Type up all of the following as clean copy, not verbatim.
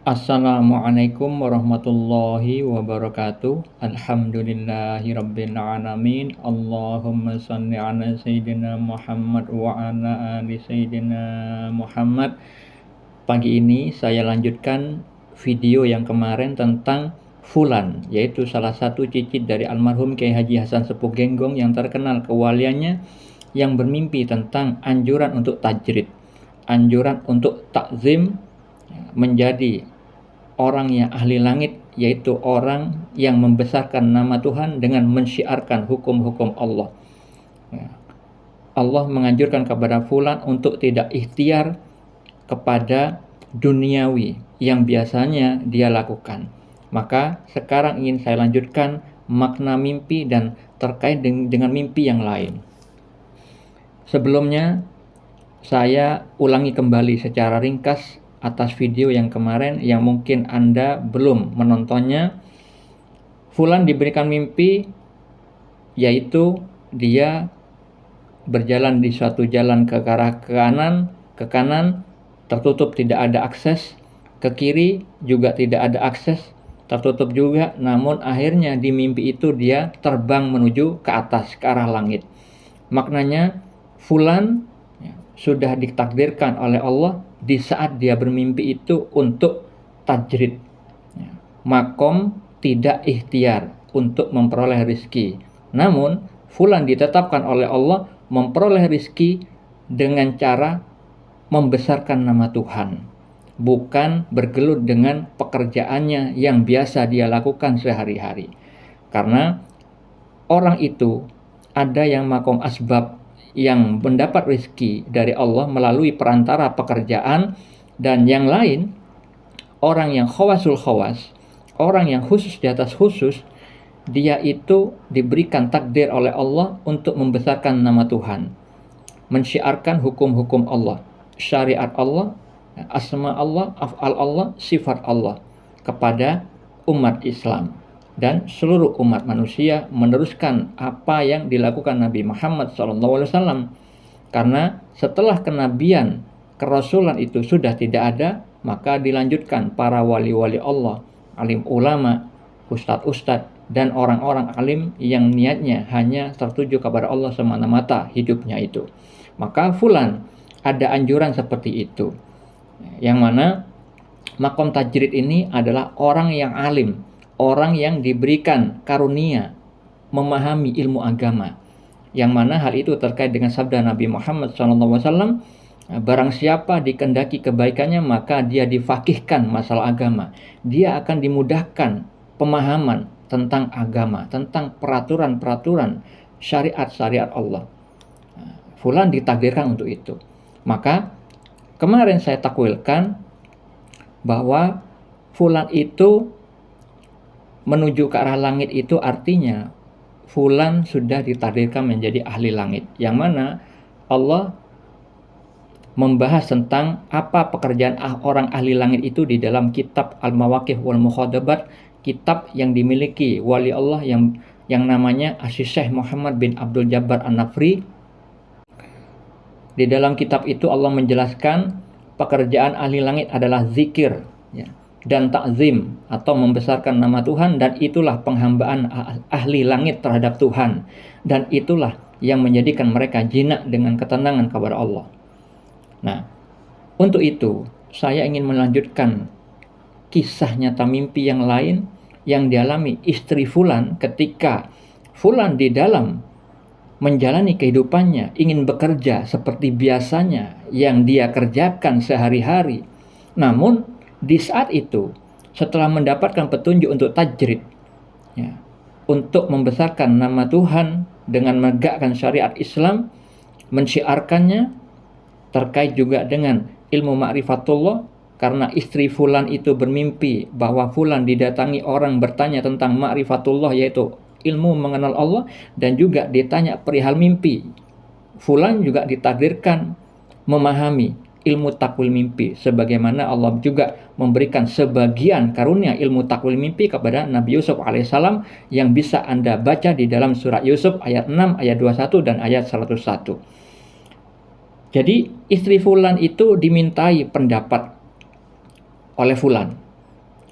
Assalamualaikum warahmatullahi wabarakatuh. Alhamdulillahirabbil alamin. Allahumma shalli ala sayyidina Muhammad wa ala ali sayyidina Muhammad. Pagi ini saya lanjutkan video yang kemarin tentang Fulan, yaitu salah satu cicit dari almarhum Kiai Haji Hasan Sepuh Genggong yang terkenal kewaliannya, yang bermimpi tentang anjuran untuk tajrid, anjuran untuk takzim, menjadi orang yang ahli langit, yaitu orang yang membesarkan nama Tuhan dengan mensyiarkan hukum-hukum Allah. Allah menganjurkan kepada Fulan untuk tidak ikhtiar kepada duniawi yang biasanya dia lakukan. Maka sekarang ingin saya lanjutkan makna mimpi dan terkait dengan mimpi yang lain. Sebelumnya saya ulangi kembali secara ringkas atas video yang kemarin yang mungkin Anda belum menontonnya. Fulan diberikan mimpi, yaitu dia berjalan di suatu jalan ke arah ke kanan tertutup, tidak ada akses, ke kiri juga tidak ada akses, tertutup juga. Namun akhirnya di mimpi itu dia terbang menuju ke atas, ke arah langit. Maknanya Fulan sudah ditakdirkan oleh Allah di saat dia bermimpi itu untuk tajrid, makom tidak ikhtiar untuk memperoleh rizki. Namun Fulan ditetapkan oleh Allah memperoleh rizki dengan cara membesarkan nama Tuhan, bukan bergelut dengan pekerjaannya yang biasa dia lakukan sehari-hari. Karena orang itu ada yang makom asbab, yang mendapat rezeki dari Allah melalui perantara pekerjaan, dan yang lain orang yang khawasul khawas, orang yang khusus di atas khusus, dia itu diberikan takdir oleh Allah untuk membesarkan nama Tuhan, mensyiarkan hukum-hukum Allah, syariat Allah, asma Allah, af'al Allah, sifat Allah kepada umat Islam dan seluruh umat manusia, meneruskan apa yang dilakukan Nabi Muhammad SAW. Karena setelah kenabian, kerasulan itu sudah tidak ada, maka dilanjutkan para wali-wali Allah, alim ulama, ustadz-ustadz, dan orang-orang alim yang niatnya hanya tertuju kepada Allah semata-mata hidupnya itu. Maka Fulan ada anjuran seperti itu, yang mana makom tajrid ini adalah orang yang alim, orang yang diberikan karunia memahami ilmu agama, yang mana hal itu terkait dengan sabda Nabi Muhammad SAW, barang siapa dikehendaki kebaikannya maka dia difakihkan masalah agama, dia akan dimudahkan pemahaman tentang agama, tentang peraturan-peraturan syariat-syariat Allah. Fulan ditakdirkan untuk itu. Maka kemarin saya takwilkan bahwa Fulan itu menuju ke arah langit itu artinya Fulan sudah ditakdirkan menjadi ahli langit, yang mana Allah membahas tentang apa pekerjaan orang ahli langit itu di dalam kitab Al-Mawaqif wal Mukhadabat, kitab yang dimiliki wali Allah yang namanya Syekh Muhammad bin Abdul Jabbar An-Nafri. Di dalam kitab itu Allah menjelaskan pekerjaan ahli langit adalah zikir, dan takzim atau membesarkan nama Tuhan, dan itulah penghambaan ahli langit terhadap Tuhan, dan itulah yang menjadikan mereka jinak dengan ketenangan kepada Allah. Nah, untuk itu saya ingin melanjutkan kisah nyata mimpi yang lain yang dialami istri Fulan ketika Fulan di dalam menjalani kehidupannya, ingin bekerja seperti biasanya yang dia kerjakan sehari-hari. Namun di saat itu, setelah mendapatkan petunjuk untuk tajrid, untuk membesarkan nama Tuhan dengan menegakkan syariat Islam, mensyiarkannya, terkait juga dengan ilmu ma'rifatullah, karena istri Fulan itu bermimpi bahwa Fulan didatangi orang bertanya tentang ma'rifatullah, yaitu ilmu mengenal Allah, dan juga ditanya perihal mimpi. Fulan juga ditakdirkan memahami ilmu takwil mimpi, sebagaimana Allah juga memberikan sebagian karunia ilmu takwil mimpi kepada Nabi Yusuf alaihissalam, yang bisa Anda baca di dalam surat Yusuf ayat 6, ayat 21, dan ayat 101. Jadi istri Fulan itu dimintai pendapat oleh Fulan.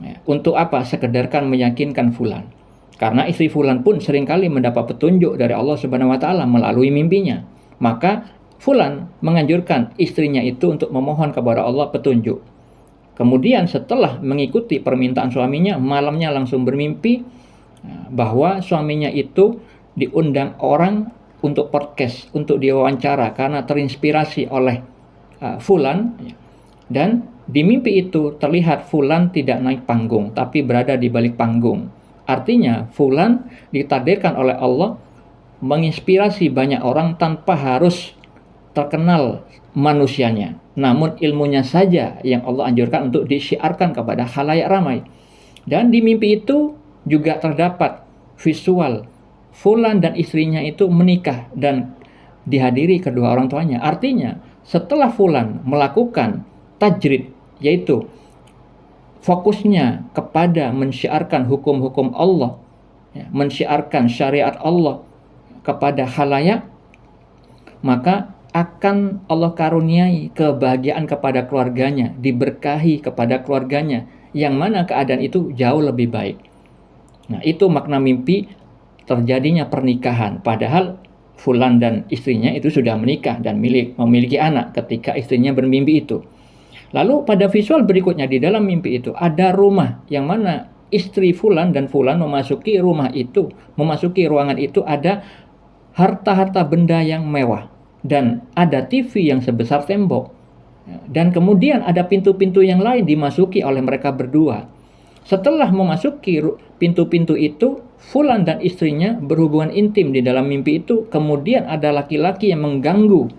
Ya, untuk apa? Sekedar kan meyakinkan fulan. Karena istri fulan pun seringkali mendapat petunjuk dari Allah Subhanahu wa taala melalui mimpinya. Maka fulan menganjurkan istrinya itu untuk memohon kepada Allah petunjuk. Kemudian setelah mengikuti permintaan suaminya, malamnya langsung bermimpi bahwa suaminya itu diundang orang untuk podcast, untuk diwawancara karena terinspirasi oleh fulan, dan di mimpi itu terlihat fulan tidak naik panggung tapi berada di balik panggung. Artinya fulan ditakdirkan oleh Allah menginspirasi banyak orang tanpa harus terkenal manusianya, namun ilmunya saja yang Allah anjurkan untuk disiarkan kepada khalayak ramai. Dan di mimpi itu juga terdapat visual fulan dan istrinya itu menikah dan dihadiri kedua orang tuanya. Artinya setelah fulan melakukan tajrid, yaitu fokusnya kepada mensyiarkan hukum-hukum Allah, mensyiarkan syariat Allah kepada khalayak, maka akan Allah karuniai kebahagiaan kepada keluarganya, diberkahi kepada keluarganya, yang mana keadaan itu jauh lebih baik. Nah, itu makna mimpi terjadinya pernikahan, padahal fulan dan istrinya itu sudah menikah dan memiliki anak ketika istrinya bermimpi itu. Lalu pada visual berikutnya di dalam mimpi itu ada rumah, yang mana istri fulan dan fulan memasuki rumah itu, memasuki ruangan itu ada harta-harta benda yang mewah, dan ada TV yang sebesar tembok, dan kemudian ada pintu-pintu yang lain dimasuki oleh mereka berdua. Setelah memasuki pintu-pintu itu, fulan dan istrinya berhubungan intim di dalam mimpi itu. Kemudian ada laki-laki yang mengganggu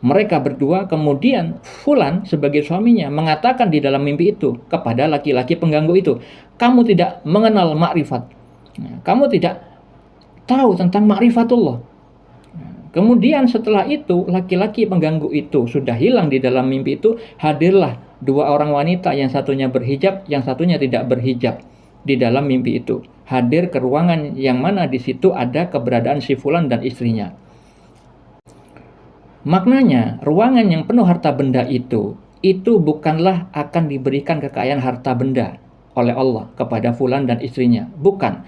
mereka berdua. Kemudian fulan sebagai suaminya mengatakan di dalam mimpi itu kepada laki-laki pengganggu itu, kamu tidak mengenal makrifat, kamu tidak tahu tentang makrifatullah. Kemudian setelah itu laki-laki pengganggu itu sudah hilang di dalam mimpi itu, hadirlah dua orang wanita, yang satunya berhijab, yang satunya tidak berhijab di dalam mimpi itu. Hadir ke ruangan yang mana di situ ada keberadaan si fulan dan istrinya. Maknanya ruangan yang penuh harta benda itu bukanlah akan diberikan kekayaan harta benda oleh Allah kepada fulan dan istrinya, bukan,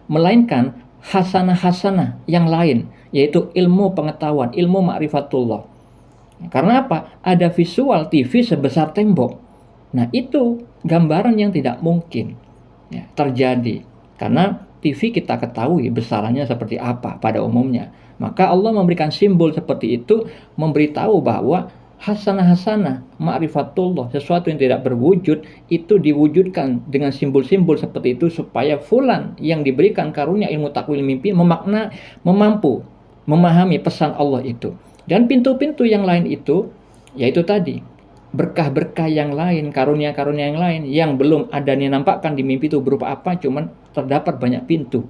melainkan hasanah-hasanah yang lain, yaitu ilmu pengetahuan, ilmu ma'rifatullah. Karena apa? Ada visual TV sebesar tembok. Nah, itu gambaran yang tidak mungkin terjadi, karena TV kita ketahui besarannya seperti apa pada umumnya. Maka Allah memberikan simbol seperti itu, memberitahu bahwa hasanah-hasanah, ma'rifatullah, sesuatu yang tidak berwujud, itu diwujudkan dengan simbol-simbol seperti itu, supaya fulan yang diberikan karunia ilmu takwil mimpi mampu memahami pesan Allah itu. Dan pintu-pintu yang lain itu, yaitu tadi, berkah-berkah yang lain, karunia-karunia yang lain, yang belum ada dinampakkan di mimpi itu berupa apa, cuman terdapat banyak pintu.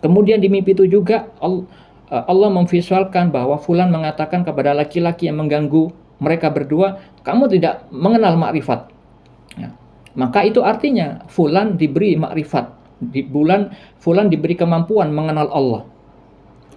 Kemudian di mimpi itu juga Allah memvisualkan bahwa fulan mengatakan kepada laki-laki yang mengganggu mereka berdua, kamu tidak mengenal makrifat. Maka itu artinya fulan diberi makrifat, fulan diberi kemampuan mengenal Allah.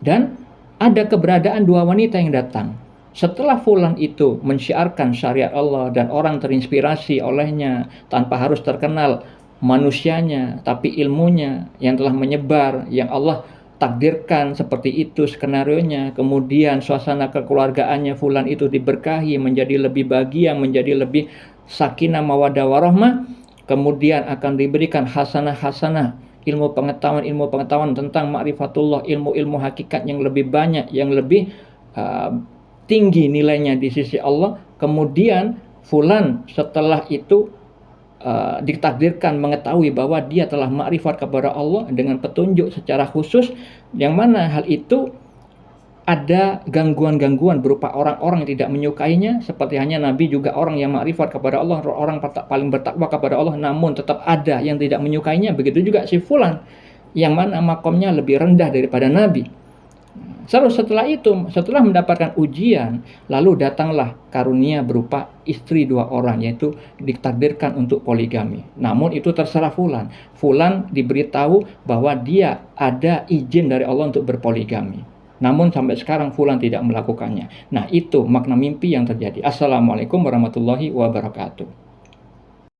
Dan ada keberadaan dua wanita yang datang. Setelah fulan itu mensyiarkan syariat Allah dan orang terinspirasi olehnya tanpa harus terkenal manusianya, tapi ilmunya yang telah menyebar, yang Allah takdirkan seperti itu skenarionya. Kemudian suasana kekeluargaannya fulan itu diberkahi, menjadi lebih bahagia, menjadi lebih sakinah mawaddah warahmah. Kemudian akan diberikan hasanah-hasanah, ilmu pengetahuan tentang ma'rifatullah, ilmu-ilmu hakikat yang lebih banyak, yang lebih tinggi nilainya di sisi Allah. Kemudian fulan setelah itu ditakdirkan mengetahui bahwa dia telah makrifat kepada Allah dengan petunjuk secara khusus, yang mana hal itu ada gangguan-gangguan berupa orang-orang yang tidak menyukainya, seperti hanya Nabi juga orang yang makrifat kepada Allah, orang paling bertakwa kepada Allah, namun tetap ada yang tidak menyukainya. Begitu juga si fulan yang mana makomnya lebih rendah daripada Nabi. Setelah itu, setelah mendapatkan ujian, lalu datanglah karunia berupa istri dua orang, yaitu ditakdirkan untuk poligami. Namun itu terserah fulan. Fulan diberitahu bahwa dia ada izin dari Allah untuk berpoligami. Namun sampai sekarang fulan tidak melakukannya. Nah, itu makna mimpi yang terjadi. Assalamualaikum warahmatullahi wabarakatuh.